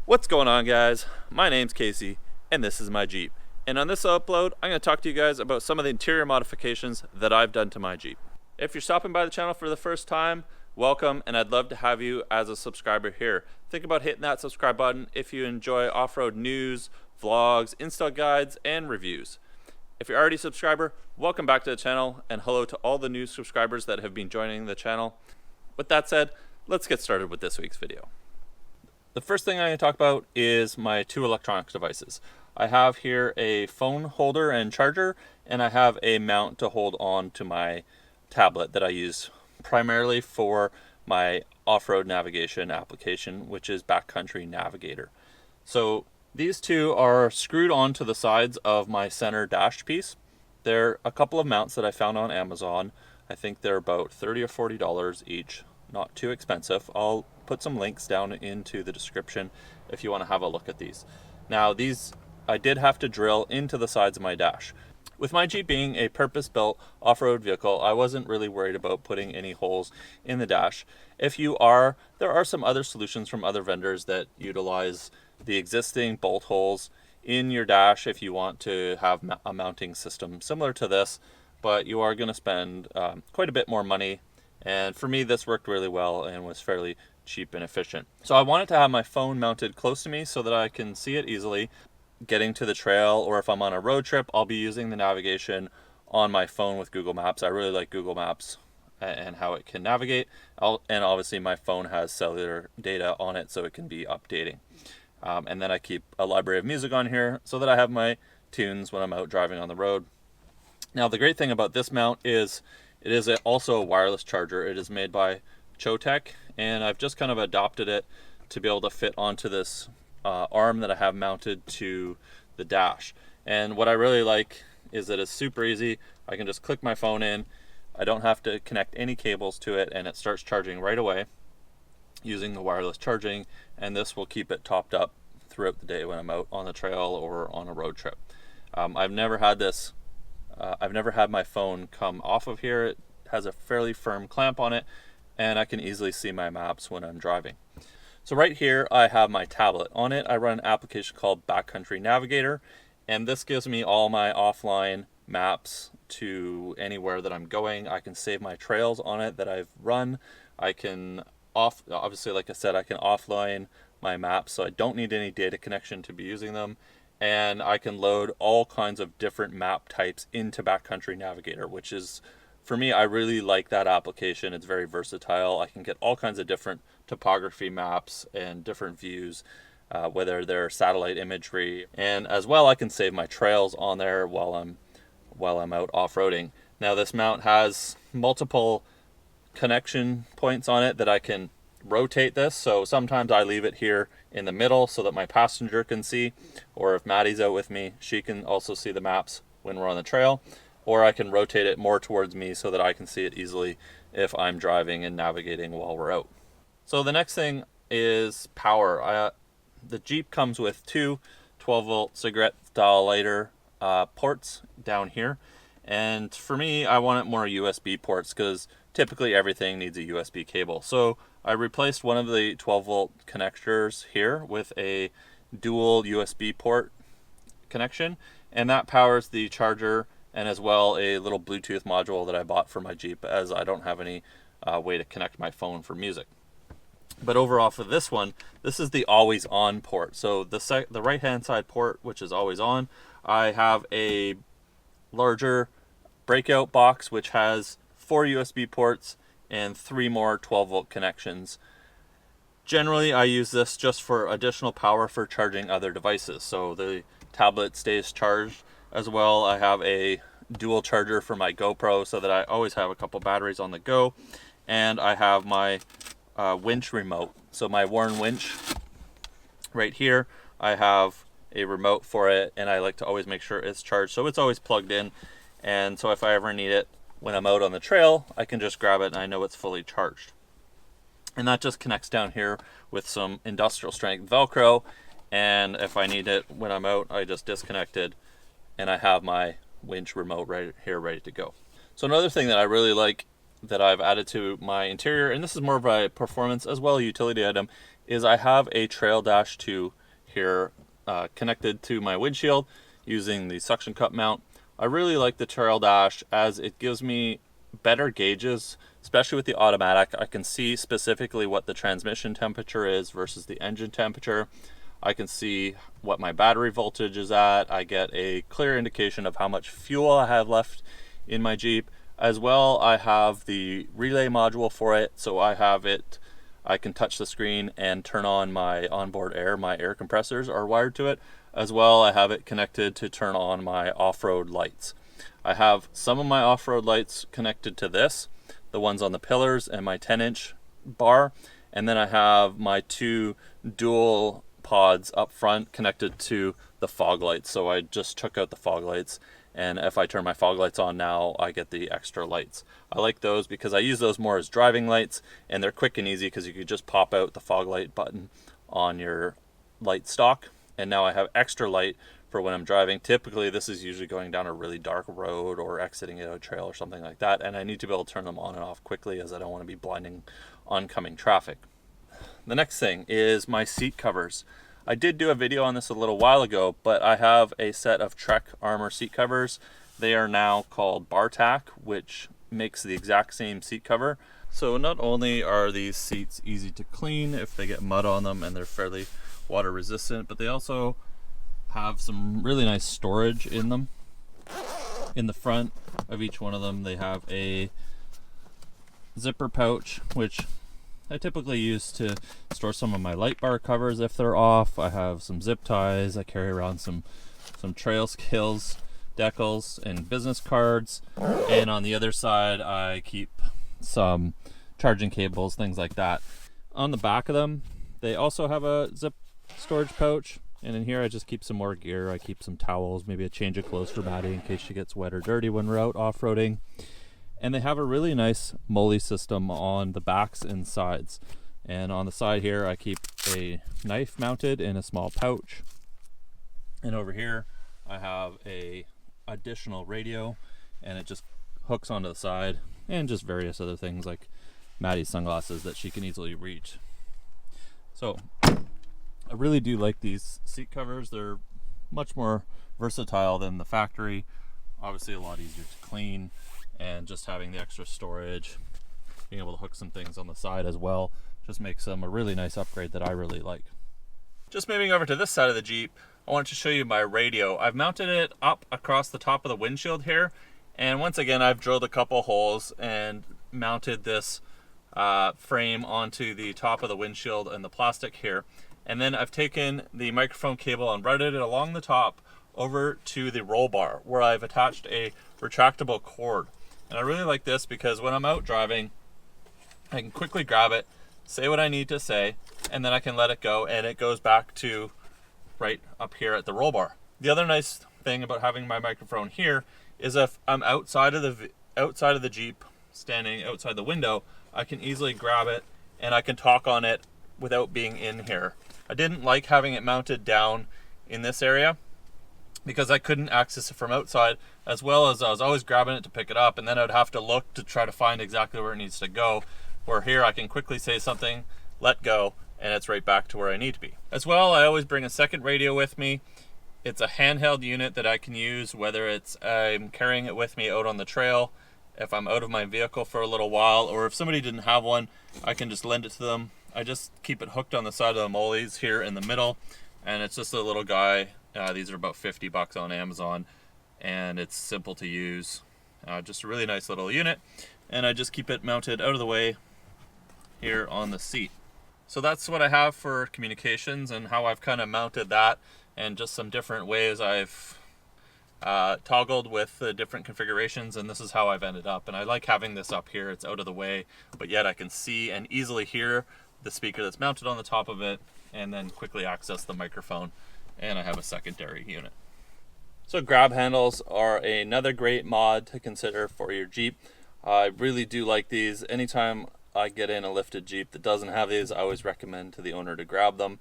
What's going on, guys? My name's Casey and this is my Jeep, and on this upload I'm going to talk to you guys about some of the interior modifications that I've done to my Jeep. If you're stopping by the channel for the first time, welcome, and I'd love to have you as a subscriber here. Think about hitting that subscribe button if you enjoy off-road news, vlogs, install guides, and reviews. If you're already a subscriber, welcome back to the channel, and hello to all the new subscribers that have been joining the channel. With that said, let's get started with this week's video. The first thing I'm going to talk about is my two electronic devices. I have here a phone holder and charger, and I have a mount to hold on to my tablet that I use primarily for my off-road navigation application, which is Backcountry Navigator. So these two are screwed onto the sides of my center dash piece. They're a couple of mounts that I found on Amazon. I think they're about $30 or $40 each. Not too expensive. I'll put some links down into the description if you want to have a look at these. Now these I did have to drill into the sides of my dash. With my Jeep being a purpose-built off-road vehicle, I wasn't really worried about putting any holes in the dash. If you are, there are some other solutions from other vendors that utilize the existing bolt holes in your dash if you want to have a mounting system similar to this, but you are going to spend quite a bit more money. And for me, this worked really well and was fairly cheap and efficient. So I wanted to have my phone mounted close to me so that I can see it easily getting to the trail, or if I'm on a road trip, I'll be using the navigation on my phone with Google Maps. I really like Google Maps and how it can navigate. And obviously my phone has cellular data on it, so it can be updating. And then I keep a library of music on here so that I have my tunes when I'm out driving on the road. Now the great thing about this mount is it is also a wireless charger. It is made by Choetech, and I've just kind of adopted it to be able to fit onto this arm that I have mounted to the dash. And what I really like is that it's super easy. I can just click my phone in. I don't have to connect any cables to it, and it starts charging right away using the wireless charging, and this will keep it topped up throughout the day when I'm out on the trail or on a road trip. I've never had my phone come off of here. It has a fairly firm clamp on it, and I can easily see my maps when I'm driving. So right here I have my tablet. On it I run an application called Backcountry Navigator, and this gives me all my offline maps to anywhere that I'm going. I can save my trails on it that I've run. I can obviously, like I said, I can offline my maps, so I don't need any data connection to be using them. And I can load all kinds of different map types into Backcountry Navigator, which is, for me, I really like that application. It's very versatile. I can get all kinds of different topography maps and different views, whether they're satellite imagery, and as well I can save my trails on there while I'm out off-roading. Now this mount has multiple connection points on it that I can rotate this, so sometimes I leave it here in the middle so that my passenger can see, or if Maddie's out with me, she can also see the maps when we're on the trail, or I can rotate it more towards me so that I can see it easily if I'm driving and navigating while we're out. So the next thing is power. The Jeep comes with two 12-volt cigarette style lighter ports down here, and for me I wanted more USB ports because typically everything needs a USB cable. So I replaced one of the 12-volt connectors here with a dual USB port connection, and that powers the charger and as well a little Bluetooth module that I bought for my Jeep, as I don't have any way to connect my phone for music. But overall for this one, this is the always on port. So the right hand side port, which is always on, I have a larger breakout box which has 4 USB ports and 3 more 12-volt connections. Generally I use this just for additional power for charging other devices, so the tablet stays charged. As well, I have a dual charger for my GoPro so that I always have a couple batteries on the go, and I have my winch remote. So my Warn winch right here, I have a remote for it, and I like to always make sure it's charged so it's always plugged in, and so if I ever need it when I'm out on the trail, I can just grab it and I know it's fully charged. And that just connects down here with some industrial strength Velcro, and if I need it when I'm out, I just disconnect it and I have my winch remote right here ready to go. So another thing that I really like that I've added to my interior, and this is more of a performance as well a utility item, is I have a Trail Dash 2 here connected to my windshield using the suction cup mount. I really like the trail dash as it gives me better gauges, especially with the automatic. I can see specifically what the transmission temperature is versus the engine temperature. I can see what my battery voltage is at. I get a clear indication of how much fuel I have left in my Jeep. As well, I have the relay module for it, so I can touch the screen and turn on my onboard air. My air compressors are wired to it. As well, I have it connected to turn on my off-road lights. I have some of my off-road lights connected to this, the ones on the pillars and my 10-inch bar, and then I have my 2 dual pods up front connected to the fog lights. So I just took out the fog lights, and if I turn my fog lights on now, I get the extra lights. I like those because I use those more as driving lights, and they're quick and easy because you could just pop out the fog light button on your light stock, and now I have extra light for when I'm driving. Typically this is usually going down a really dark road or exiting a trail or something like that, and I need to be able to turn them on and off quickly as I don't want to be blinding oncoming traffic. The next thing is my seat covers. I did do a video on this a little while ago, but I have a set of Trek Armor seat covers. They are now called BarTac, which makes the exact same seat cover. So not only are these seats easy to clean if they get mud on them and they're fairly water resistant, but they also have some really nice storage in them. In the front of each one of them, they have a zipper pouch, which I typically use to store some of my light bar covers if they're off. I have some zip ties. I carry around some trail skills, decals, and business cards. And on the other side, I keep some charging cables, things like that. On the back of them, they also have a zip storage pouch. And in here, I just keep some more gear. I keep some towels, maybe a change of clothes for Maddie in case she gets wet or dirty when we're out off-roading. And they have a really nice MOLLE system on the backs and sides. And on the side here, I keep a knife mounted in a small pouch. And over here, I have a additional radio, and it just hooks onto the side, and just various other things like Maddie's sunglasses that she can easily reach. So I really do like these seat covers. They're much more versatile than the factory. Obviously a lot easier to clean, and just having the extra storage, being able to hook some things on the side as well, just makes them a really nice upgrade that I really like. Just moving over to this side of the Jeep, I wanted to show you my radio. I've mounted it up across the top of the windshield here, and once again I've drilled a couple holes and mounted this frame onto the top of the windshield and the plastic here. And then I've taken the microphone cable and routed it along the top over to the roll bar, where I've attached a retractable cord. And I really like this because when I'm out driving, I can quickly grab it, say what I need to say, and then I can let it go, and it goes back to right up here at the roll bar. The other nice thing about having my microphone here is if I'm outside of the Jeep, standing outside the window, I can easily grab it and I can talk on it without being in here. I didn't like having it mounted down in this area because I couldn't access it from outside, as well as I was always grabbing it to pick it up, and then I'd have to look to try to find exactly where it needs to go. Where here I can quickly say something, let go, and it's right back to where I need to be. As well, I always bring a second radio with me. It's a handheld unit that I can use, whether it's I'm carrying it with me out on the trail, if I'm out of my vehicle for a little while, or if somebody didn't have one, I can just lend it to them. I just keep it hooked on the side of the MOLLEs here in the middle, and it's just a little guy. These are about $50 on Amazon, and it's simple to use. Just a really nice little unit, and I just keep it mounted out of the way here on the seat. So that's what I have for communications and how I've kind of mounted that, and just some different ways I've toggled with the different configurations, and this is how I've ended up. And I like having this up here. It's out of the way, but yet I can see and easily hear the speaker that's mounted on the top of it, and then quickly access the microphone, and I have a secondary unit. So grab handles are another great mod to consider for your Jeep. I really do like these. Anytime I get in a lifted Jeep that doesn't have these, I always recommend to the owner to grab them.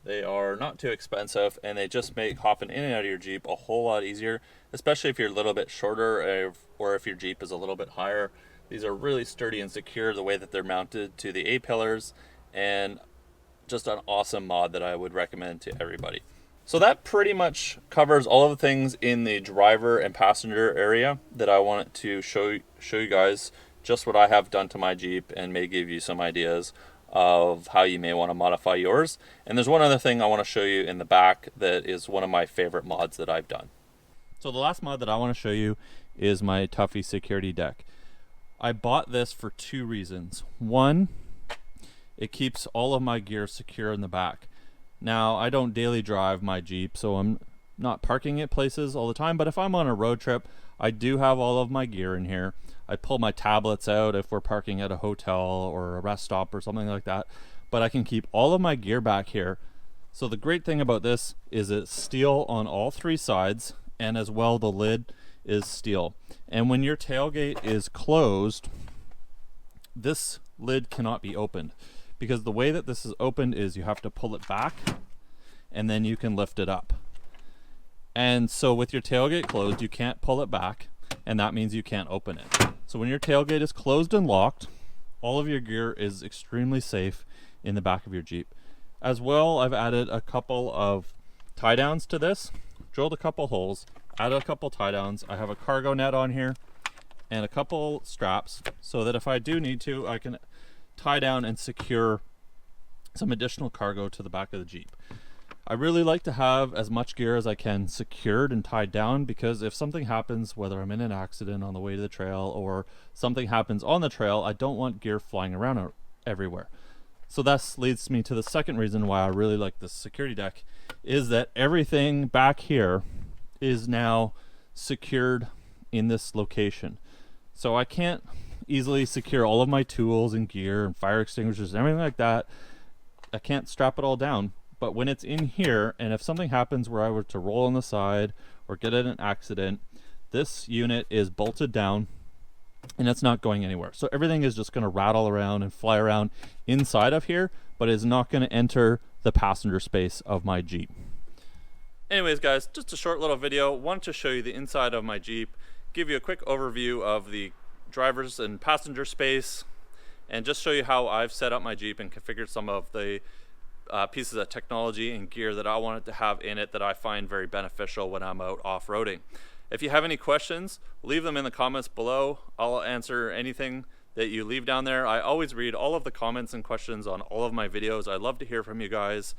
They are not too expensive, and they just make hopping in and out of your Jeep a whole lot easier, especially if you're a little bit shorter or if your Jeep is a little bit higher. These are really sturdy and secure the way that they're mounted to the A-pillars, and just an awesome mod that I would recommend to everybody. So that pretty much covers all of the things in the driver and passenger area that I wanted to show you guys just what I have done to my Jeep, and may give you some ideas of how you may want to modify yours. And there's one other thing I want to show you in the back that is one of my favorite mods that I've done. So the last mod that I want to show you is my Tuffy security deck. I bought this for two reasons. One, it keeps all of my gear secure in the back. Now, I don't daily drive my Jeep, so I'm not parking at places all the time, but if I'm on a road trip, I do have all of my gear in here. I pull my tablets out if we're parking at a hotel or a rest stop or something like that, but I can keep all of my gear back here. So the great thing about this is it's steel on all three sides, and as well the lid is steel. And when your tailgate is closed, this lid cannot be opened, because the way that this is opened is you have to pull it back and then you can lift it up. And so with your tailgate closed, you can't pull it back, and that means you can't open it. So when your tailgate is closed and locked, all of your gear is extremely safe in the back of your Jeep. As well, I've added a couple of tie downs to this, drilled a couple holes, added a couple tie downs. I have a cargo net on here and a couple straps so that if I do need to, I can tie down and secure some additional cargo to the back of the Jeep. I really like to have as much gear as I can secured and tied down, because if something happens, whether I'm in an accident on the way to the trail or something happens on the trail, I don't want gear flying around everywhere. So that leads me to the second reason why I really like this security deck, is that everything back here is now secured in this location. So I can't easily secure all of my tools and gear and fire extinguishers and everything like that. I can't strap it all down. But when it's in here, and if something happens where I were to roll on the side or get in an accident, this unit is bolted down and it's not going anywhere. So everything is just going to rattle around and fly around inside of here, but is not going to enter the passenger space of my Jeep. Anyways, guys, just a short little video. Wanted to show you the inside of my Jeep, give you a quick overview of the driver's and passenger space, and just show you how I've set up my Jeep and configured some of the pieces of technology and gear that I wanted to have in it that I find very beneficial when I'm out off-roading. If you have any questions, leave them in the comments below. I'll answer anything that you leave down there. I always read all of the comments and questions on all of my videos. I love to hear from you guys,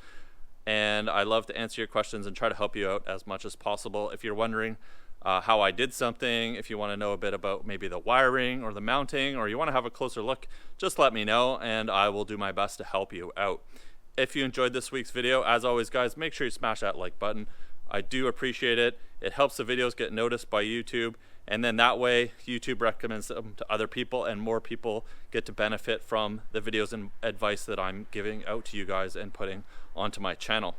and I love to answer your questions and try to help you out as much as possible. If you're wondering how I did something, if you want to know a bit about maybe the wiring or the mounting, or you want to have a closer look, just let me know and I will do my best to help you out. If you enjoyed this week's video, as always, guys, make sure you smash that like button. I do appreciate it. It helps the videos get noticed by YouTube, and then that way YouTube recommends them to other people, and more people get to benefit from the videos and advice that I'm giving out to you guys and putting onto my channel.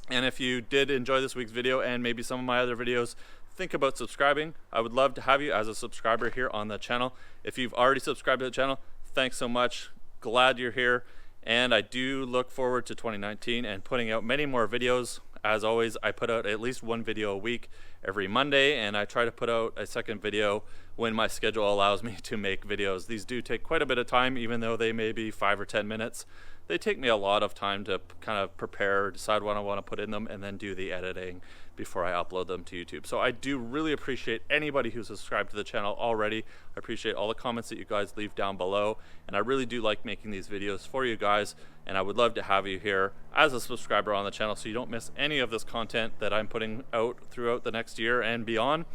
And if you did enjoy this week's video and maybe some of my other videos, think about subscribing. I would love to have you as a subscriber here on the channel. If you've already subscribed to the channel, thanks so much. Glad you're here. And I do look forward to 2019 and putting out many more videos. As always, I put out at least one video a week every Monday, and I try to put out a second video when my schedule allows me to make videos. These do take quite a bit of time, even though they may be 5 or 10 minutes. They take me a lot of time to kind of prepare, decide what I want to put in them, and then do the editing before I upload them to YouTube. So I do really appreciate anybody who's subscribed to the channel already. I appreciate all the comments that you guys leave down below, and I really do like making these videos for you guys, and I would love to have you here as a subscriber on the channel so you don't miss any of this content that I'm putting out throughout the next year and beyond.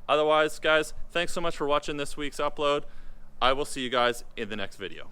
Otherwise, guys, thanks so much for watching this week's upload. I will see you guys in the next video.